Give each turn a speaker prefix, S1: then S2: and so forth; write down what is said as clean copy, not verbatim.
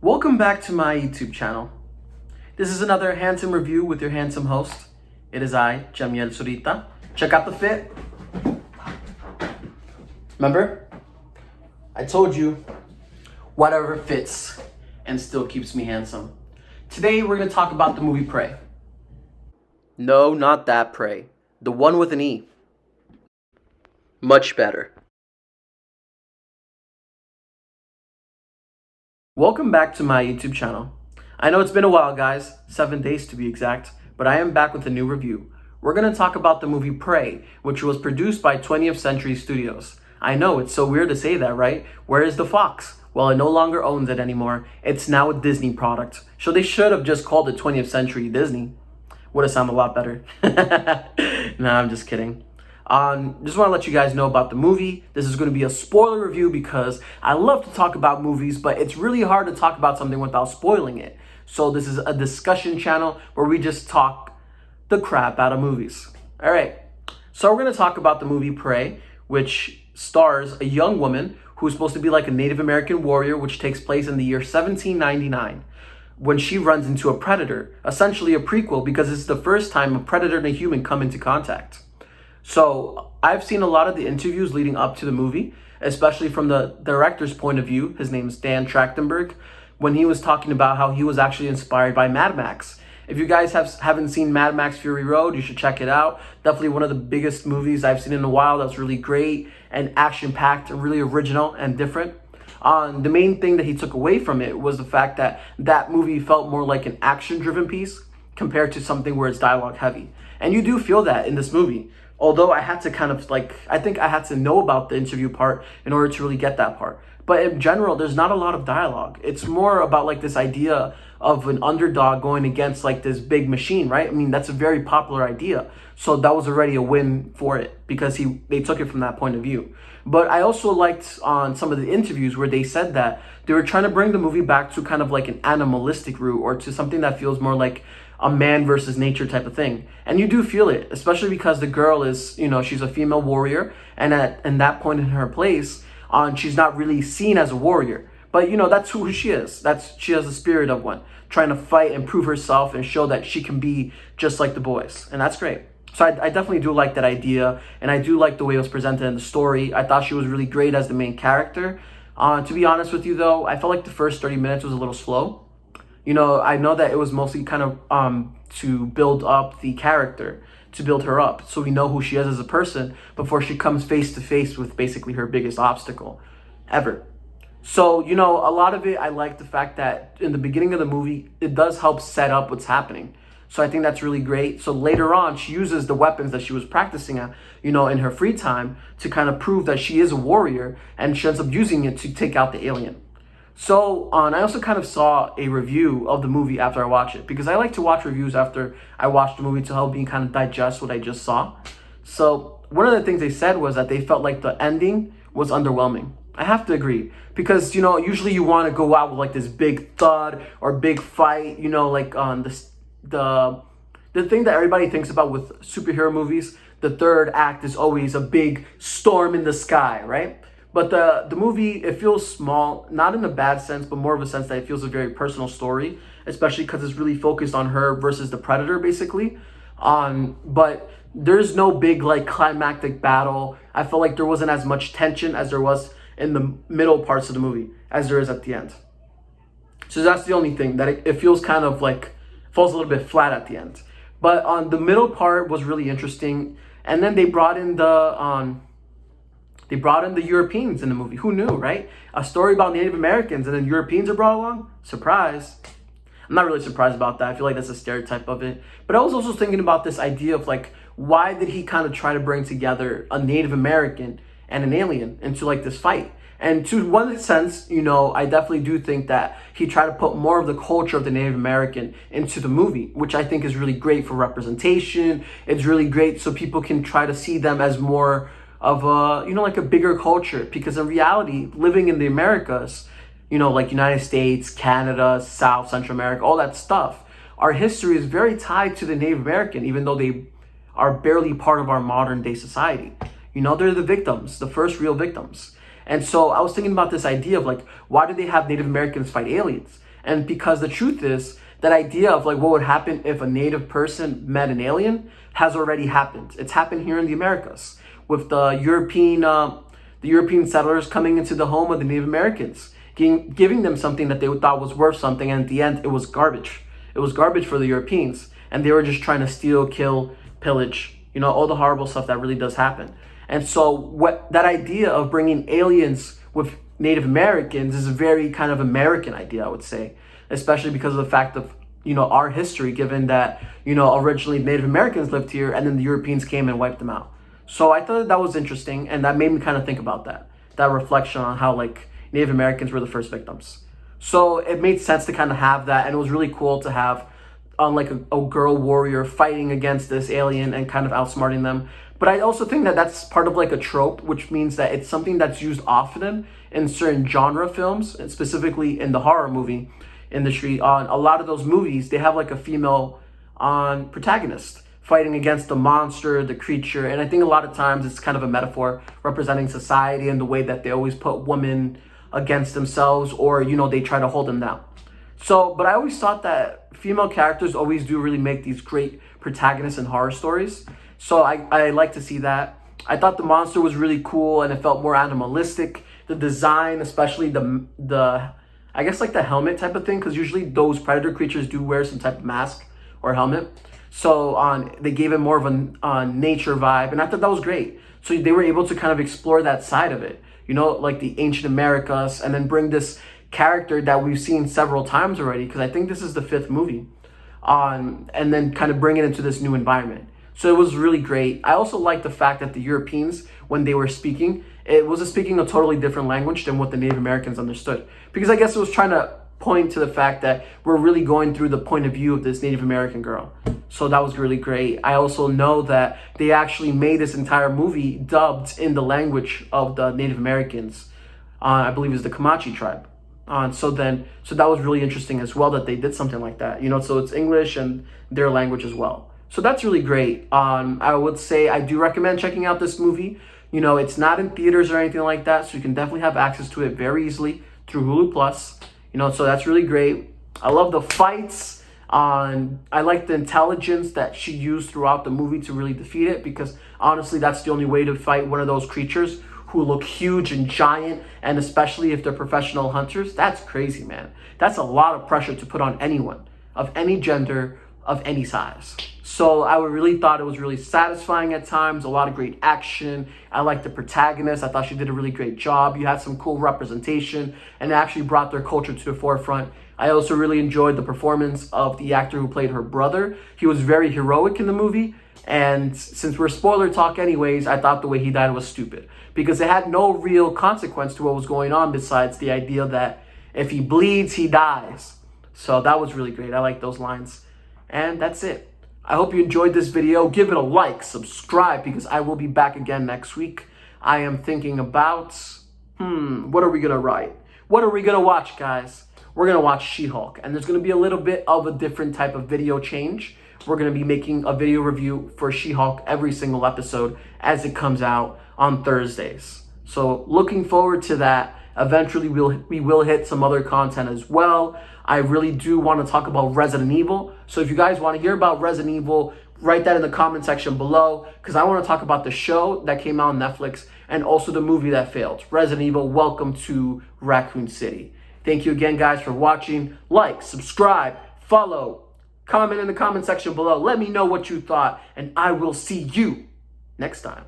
S1: Welcome back to my YouTube channel. This is another handsome review with your handsome host. It is I, Jamiel Surita. Check out the fit. Remember? I told you, whatever fits and still keeps me handsome. Today we're going to talk about the movie Prey. No, not that Prey. The one with an E. Much better. Welcome back to my YouTube channel. I know it's been a while, guys, 7 days to be exact, but I am back with a new review. We're going to talk about the movie Prey, which was produced by 20th Century Studios. I know, it's so weird to say that, right? Where is the fox? Well, it no longer owns it anymore. It's now a Disney product. So they should have just called it 20th Century Disney. Would have sounded a lot better. Nah, I'm just kidding. Just want to let you guys know about the movie. This is going to be a spoiler review because I love to talk about movies, but it's really hard to talk about something without spoiling it. So this is a discussion channel where we just talk the crap out of movies. All right. So we're going to talk about the movie Prey, which stars a young woman who's supposed to be like a Native American warrior, which takes place in the year 1799. When she runs into a predator, essentially a prequel because it's the first time a predator and a human come into contact. So I've seen a lot of the interviews leading up to the movie, especially from the director's point of view. His name's Dan Trachtenberg, when he was talking about how he was actually inspired by Mad Max. If you guys haven't seen Mad Max Fury Road, you should check it out. Definitely one of the biggest movies I've seen in a while. That's really great and action-packed and really original and different. The main thing that he took away from it was the fact that that movie felt more like an action-driven piece compared to something where it's dialogue heavy. And you do feel that in this movie. Although I had to kind of I think I had to know about the interview part in order to really get that part. But in general, there's not a lot of dialogue. It's more about like this idea of an underdog going against like this big machine, right? I mean, that's a very popular idea. So that was already a win for it because they took it from that point of view. But I also liked on some of the interviews where they said that they were trying to bring the movie back to kind of like an animalistic route or to something that feels more like a man versus nature type of thing. And you do feel it, especially because the girl is, she's a female warrior. And at that point in her place, she's not really seen as a warrior. But, that's who she is. She has the spirit of one, trying to fight and prove herself and show that she can be just like the boys. And that's great. So I definitely do like that idea. And I do like the way it was presented in the story. I thought she was really great as the main character. To be honest with you, though, I felt like the first 30 minutes was a little slow. I know that it was mostly kind of to build up the character, to build her up, so we know who she is as a person before she comes face to face with basically her biggest obstacle ever. So, a lot of it, I like the fact that in the beginning of the movie, it does help set up what's happening. So I think that's really great. So later on, she uses the weapons that she was practicing at, in her free time to kind of prove that she is a warrior, and she ends up using it to take out the alien. So I also kind of saw a review of the movie after I watched it because I like to watch reviews after I watch the movie to help me kind of digest what I just saw. So one of the things they said was that they felt like the ending was underwhelming. I have to agree because, usually you want to go out with like this big thud or big fight, like on the thing that everybody thinks about with superhero movies. The third act is always a big storm in the sky, right? But the movie, it feels small, not in a bad sense, but more of a sense that it feels a very personal story, especially because it's really focused on her versus the predator, basically. But there's no big, like, climactic battle. I felt like there wasn't as much tension as there was in the middle parts of the movie as there is at the end. So that's the only thing, that it feels kind of like, falls a little bit flat at the end. But the middle part was really interesting. And then they brought in the Europeans in the movie. Who knew, right? A story about Native Americans and then Europeans are brought along? Surprise. I'm not really surprised about that. I feel like that's a stereotype of it. But I was also thinking about this idea of like, why did he kind of try to bring together a Native American and an alien into like this fight? And to one sense, I definitely do think that he tried to put more of the culture of the Native American into the movie, which I think is really great for representation. It's really great so people can try to see them as more of like a bigger culture, because in reality, living in the Americas, like United States, Canada, South, Central America, all that stuff, our history is very tied to the Native American, even though they are barely part of our modern day society. They're the victims, the first real victims. And so I was thinking about this idea of like, why do they have Native Americans fight aliens? And because the truth is, that idea of like what would happen if a native person met an alien has already happened. It's happened here in the Americas with the European settlers coming into the home of the Native Americans, giving them something that they thought was worth something, and at the end, it was garbage. It was garbage for the Europeans, and they were just trying to steal, kill, pillage, all the horrible stuff that really does happen. And so that idea of bringing aliens with Native Americans is a very kind of American idea, I would say, especially because of the fact of, our history, given that, originally Native Americans lived here and then the Europeans came and wiped them out. So I thought that was interesting, and that made me kind of think about that reflection on how like Native Americans were the first victims. So it made sense to kind of have that, and it was really cool to have like a girl warrior fighting against this alien and kind of outsmarting them. But I also think that that's part of like a trope, which means that it's something that's used often in certain genre films, and specifically in the horror movie industry. On a lot of those movies, they have like a female protagonist fighting against the monster, the creature. And I think a lot of times it's kind of a metaphor representing society and the way that they always put women against themselves, or, they try to hold them down. So, but I always thought that female characters always do really make these great protagonists in horror stories. So I like to see that. I thought the monster was really cool and it felt more animalistic. The design, especially the I guess like the helmet type of thing, because usually those predator creatures do wear some type of mask or helmet. So they gave it more of a nature vibe, and I thought that was great. So they were able to kind of explore that side of it, like the ancient Americas, and then bring this character that we've seen several times already, because I think this is the 5th movie, and then kind of bring it into this new environment. So it was really great. I also like the fact that the Europeans, when they were speaking, it was speaking a totally different language than what the Native Americans understood. Because I guess it was trying to point to the fact that we're really going through the point of view of this Native American girl. So that was really great. I also know that they actually made this entire movie dubbed in the language of the Native Americans. I believe is the Comanche tribe. So that was really interesting as well that they did something like that. So it's English and their language as well. So that's really great. I would say I do recommend checking out this movie. It's not in theaters or anything like that, so you can definitely have access to it very easily through Huluplus. So that's really great. I love the fights. I like the intelligence that she used throughout the movie to really defeat it, because honestly, that's the only way to fight one of those creatures who look huge and giant, and especially if they're professional hunters. That's crazy, man. That's a lot of pressure to put on anyone of any gender, of any size. So I really thought it was really satisfying at times, a lot of great action. I liked the protagonist. I thought she did a really great job. You had some cool representation and actually brought their culture to the forefront. I also really enjoyed the performance of the actor who played her brother. He was very heroic in the movie. And since we're spoiler talk anyways, I thought the way he died was stupid, because it had no real consequence to what was going on besides the idea that if he bleeds, he dies. So that was really great. I like those lines. And that's it. I hope you enjoyed this video. Give it a like, subscribe, because I will be back again next week. I am thinking about, what are we going to write? What are we going to watch, guys? We're going to watch She-Hulk, and there's going to be a little bit of a different type of video change. We're going to be making a video review for She-Hulk every single episode as it comes out on Thursdays. So looking forward to that. Eventually, we will hit some other content as well. I really do want to talk about Resident Evil. So if you guys want to hear about Resident Evil, write that in the comment section below, because I want to talk about the show that came out on Netflix and also the movie that failed. Resident Evil, Welcome to Raccoon City. Thank you again, guys, for watching. Like, subscribe, follow, comment in the comment section below. Let me know what you thought, and I will see you next time.